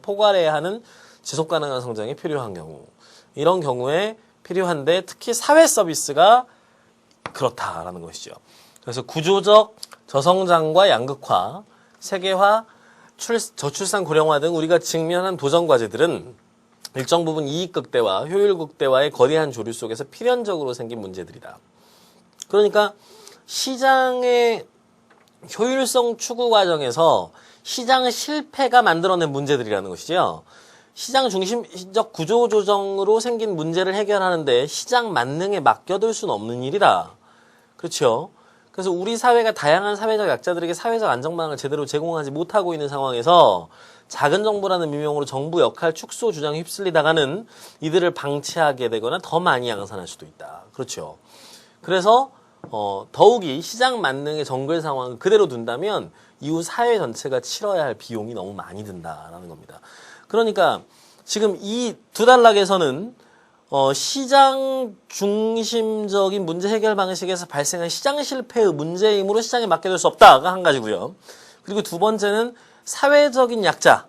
포괄해야 하는 지속 가능한 성장이 필요한 경우, 이런 경우에 필요한데 특히 사회 서비스가 그렇다라는 것이죠. 그래서 구조적 저성장과 양극화, 세계화, 저출산 고령화 등 우리가 직면한 도전 과제들은 일정 부분 이익 극대화, 효율 극대화의 거대한 조류 속에서 필연적으로 생긴 문제들이다. 그러니까 시장의 효율성 추구 과정에서 시장 실패가 만들어낸 문제들이라는 것이죠. 시장 중심적 구조 조정으로 생긴 문제를 해결하는데 시장 만능에 맡겨둘 수는 없는 일이다. 그렇죠. 그래서 우리 사회가 다양한 사회적 약자들에게 사회적 안전망을 제대로 제공하지 못하고 있는 상황에서 작은 정부라는 미명으로 정부 역할 축소 주장에 휩쓸리다가는 이들을 방치하게 되거나 더 많이 양산할 수도 있다. 그렇죠. 그래서 더욱이 시장 만능의 정글 상황을 그대로 둔다면 이후 사회 전체가 치러야 할 비용이 너무 많이 든다라는 겁니다. 그러니까 지금 이 두 단락에서는 시장 중심적인 문제 해결 방식에서 발생한 시장 실패의 문제이므로 시장에 맡겨둘 수 없다가 한 가지고요. 그리고 두 번째는 사회적인 약자,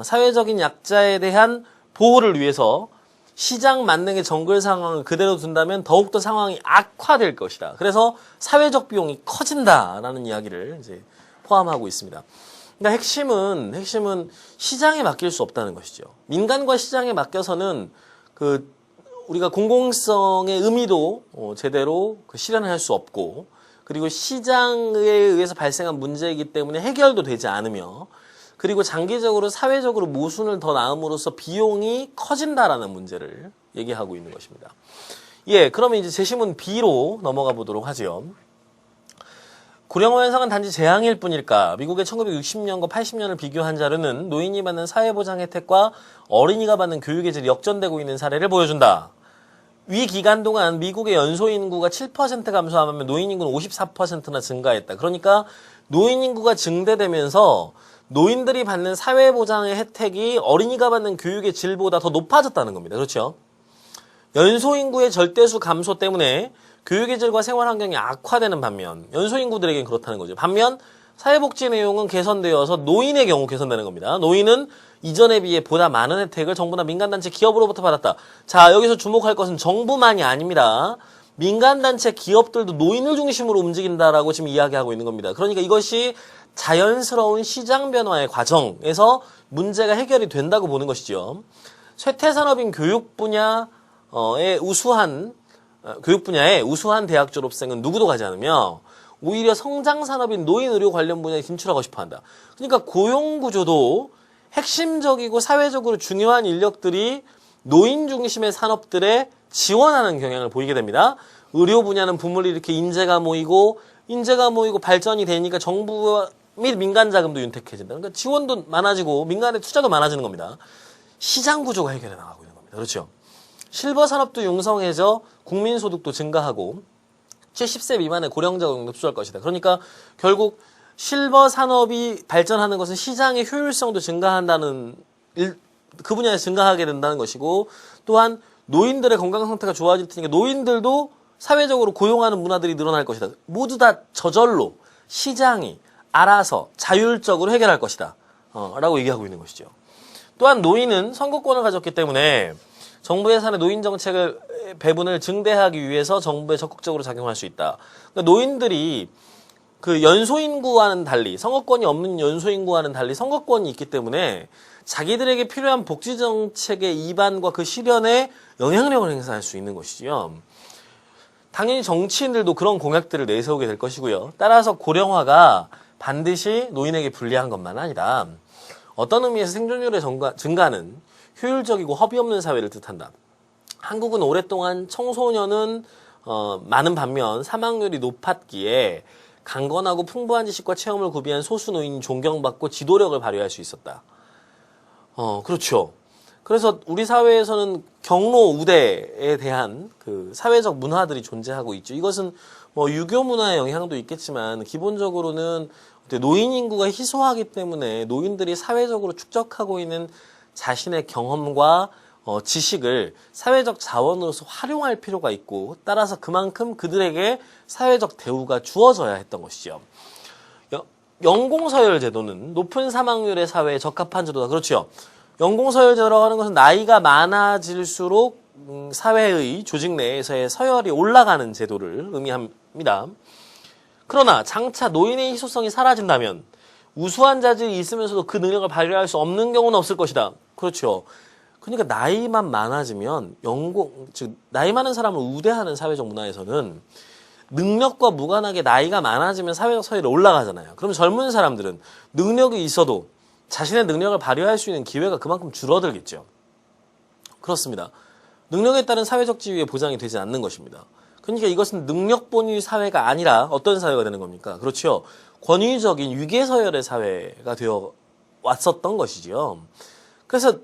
사회적인 약자에 대한 보호를 위해서 시장 만능의 정글 상황을 그대로 둔다면 더욱더 상황이 악화될 것이다. 그래서 사회적 비용이 커진다라는 이야기를 이제 포함하고 있습니다. 그러니까 핵심은 시장에 맡길 수 없다는 것이죠. 민간과 시장에 맡겨서는 우리가 공공성의 의미도 제대로 실현할 수 없고, 그리고 시장에 의해서 발생한 문제이기 때문에 해결도 되지 않으며, 그리고 장기적으로 사회적으로 모순을 더 낳음으로써 비용이 커진다라는 문제를 얘기하고 있는 것입니다. 예, 그러면 이제 제시문 B로 넘어가 보도록 하죠. 고령화 현상은 단지 재앙일 뿐일까? 미국의 1960년과 80년을 비교한 자료는 노인이 받는 사회보장 혜택과 어린이가 받는 교육의 질이 역전되고 있는 사례를 보여준다. 위 기간 동안 미국의 연소 인구가 7% 감소하면 노인 인구는 54%나 증가했다. 그러니까 노인 인구가 증대되면서 노인들이 받는 사회보장의 혜택이 어린이가 받는 교육의 질보다 더 높아졌다는 겁니다. 그렇죠? 연소 인구의 절대수 감소 때문에 교육의 질과 생활 환경이 악화되는 반면 연소 인구들에겐 그렇다는 거죠. 반면 사회복지 내용은 개선되어서 노인의 경우 개선되는 겁니다. 노인은 이전에 비해 보다 많은 혜택을 정부나 민간단체, 기업으로부터 받았다. 자, 여기서 주목할 것은 정부만이 아닙니다. 민간단체, 기업들도 노인을 중심으로 움직인다라고 지금 이야기하고 있는 겁니다. 그러니까 이것이 자연스러운 시장 변화의 과정에서 문제가 해결이 된다고 보는 것이죠. 쇠퇴산업인 교육 분야에 우수한 대학 졸업생은 누구도 가지 않으며 오히려 성장산업인 노인의료 관련 분야에 진출하고 싶어한다. 그러니까 고용구조도 핵심적이고 사회적으로 중요한 인력들이 노인 중심의 산업들에 지원하는 경향을 보이게 됩니다. 의료 분야는 붐을 일으켜 인재가 모이고 발전이 되니까 정부 및 민간 자금도 윤택해진다. 그러니까 지원도 많아지고 민간의 투자도 많아지는 겁니다. 시장 구조가 해결해 나가고 있는 겁니다. 그렇죠? 실버 산업도 융성해져 국민 소득도 증가하고 70세 미만의 고령자 고용도 흡수할 것이다. 그러니까 결국 실버 산업이 발전하는 것은 시장의 효율성도 증가한다는 그 분야에서 증가하게 된다는 것이고, 또한 노인들의 건강 상태가 좋아질 테니까 노인들도 사회적으로 고용하는 문화들이 늘어날 것이다. 모두 다 저절로 시장이 알아서 자율적으로 해결할 것이다. 라고 얘기하고 있는 것이죠. 또한 노인은 선거권을 가졌기 때문에 정부 예산의 노인 정책을 배분을 증대하기 위해서 정부에 적극적으로 작용할 수 있다. 그러니까 노인들이 그 연소 인구와는 달리, 선거권이 없는 연소 인구와는 달리 선거권이 있기 때문에 자기들에게 필요한 복지 정책의 입안과 그 실현에 영향력을 행사할 수 있는 것이지요. 당연히 정치인들도 그런 공약들을 내세우게 될 것이고요. 따라서 고령화가 반드시 노인에게 불리한 것만 아니라 어떤 의미에서 생존율의 증가는 효율적이고 허비 없는 사회를 뜻한다. 한국은 오랫동안 청소년은 많은 반면 사망률이 높았기에 강건하고 풍부한 지식과 체험을 구비한 소수 노인이 존경받고 지도력을 발휘할 수 있었다. 그렇죠. 그래서 우리 사회에서는 경로 우대에 대한 그 사회적 문화들이 존재하고 있죠. 이것은 뭐 유교 문화의 영향도 있겠지만 기본적으로는 노인 인구가 희소하기 때문에 노인들이 사회적으로 축적하고 있는 자신의 경험과 지식을 사회적 자원으로서 활용할 필요가 있고, 따라서 그만큼 그들에게 사회적 대우가 주어져야 했던 것이죠. 연공서열 제도는 높은 사망률의 사회에 적합한 제도다. 그렇죠. 연공서열제도라고 하는 것은 나이가 많아질수록 사회의 조직 내에서의 서열이 올라가는 제도를 의미합니다. 그러나 장차 노인의 희소성이 사라진다면 우수한 자질이 있으면서도 그 능력을 발휘할 수 없는 경우는 없을 것이다. 그렇죠. 그러니까 나이만 많아지면 즉 나이 많은 사람을 우대하는 사회적 문화에서는 능력과 무관하게 나이가 많아지면 사회적 서열이 올라가잖아요. 그럼 젊은 사람들은 능력이 있어도 자신의 능력을 발휘할 수 있는 기회가 그만큼 줄어들겠죠. 그렇습니다. 능력에 따른 사회적 지위의 보장이 되지 않는 것입니다. 그러니까 이것은 능력본위 사회가 아니라 어떤 사회가 되는 겁니까? 그렇죠. 권위적인 위계서열의 사회가 되어 왔었던 것이지요. 그래서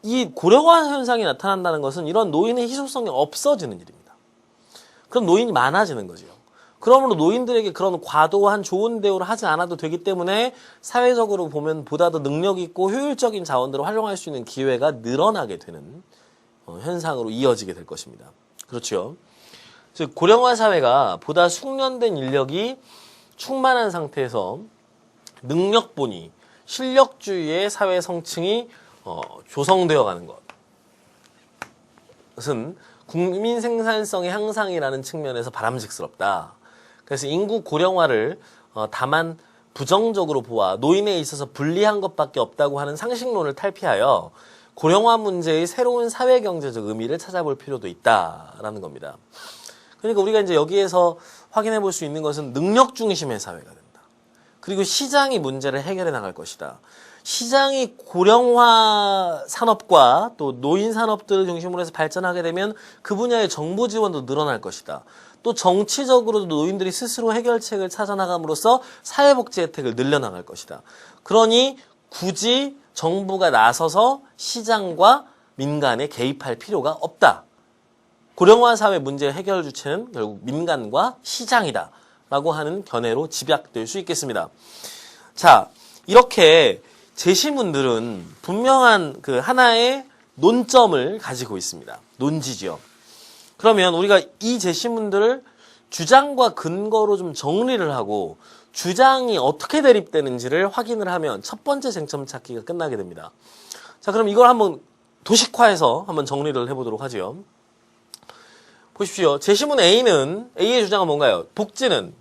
이 고령화 현상이 나타난다는 것은 이런 노인의 희소성이 없어지는 일입니다. 그럼 노인이 많아지는 거죠. 그러므로 노인들에게 그런 과도한 좋은 대우를 하지 않아도 되기 때문에 사회적으로 보면 보다 더 능력 있고 효율적인 자원들을 활용할 수 있는 기회가 늘어나게 되는 현상으로 이어지게 될 것입니다. 그렇죠. 즉 고령화 사회가 보다 숙련된 인력이 충만한 상태에서 능력본위, 실력주의의 사회 성층이 조성되어 가는 것은 국민 생산성의 향상이라는 측면에서 바람직스럽다. 그래서 인구 고령화를 다만 부정적으로 보아 노인에 있어서 불리한 것밖에 없다고 하는 상식론을 탈피하여 고령화 문제의 새로운 사회경제적 의미를 찾아볼 필요도 있다라는 겁니다. 그러니까 우리가 이제 여기에서 확인해 볼 수 있는 것은 능력 중심의 사회가 된다. 그리고 시장이 문제를 해결해 나갈 것이다. 시장이 고령화 산업과 또 노인 산업들을 중심으로 해서 발전하게 되면 그 분야의 정부 지원도 늘어날 것이다. 또 정치적으로도 노인들이 스스로 해결책을 찾아나감으로써 사회복지 혜택을 늘려나갈 것이다. 그러니 굳이 정부가 나서서 시장과 민간에 개입할 필요가 없다. 고령화 사회 문제 해결 주체는 결국 민간과 시장이다. 라고 하는 견해로 집약될 수 있겠습니다. 자, 이렇게 제시문들은 분명한 그 하나의 논점을 가지고 있습니다. 논지죠. 그러면 우리가 이 제시문들을 주장과 근거로 좀 정리를 하고 주장이 어떻게 대립되는지를 확인을 하면 첫 번째 쟁점 찾기가 끝나게 됩니다. 자, 그럼 이걸 한번 도식화해서 한번 정리를 해보도록 하죠. 보십시오. 제시문 A는, A의 주장은 뭔가요? 복지는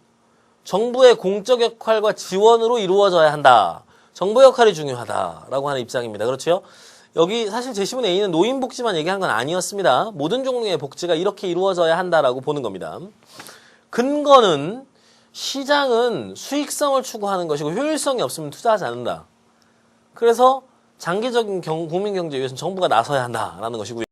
정부의 공적 역할과 지원으로 이루어져야 한다. 정부 역할이 중요하다라고 하는 입장입니다. 그렇죠? 여기 사실 제시문 A는 노인 복지만 얘기한 건 아니었습니다. 모든 종류의 복지가 이렇게 이루어져야 한다라고 보는 겁니다. 근거는 시장은 수익성을 추구하는 것이고 효율성이 없으면 투자하지 않는다. 그래서 장기적인 국민 경제에 위해서는 정부가 나서야 한다라는 것이고요.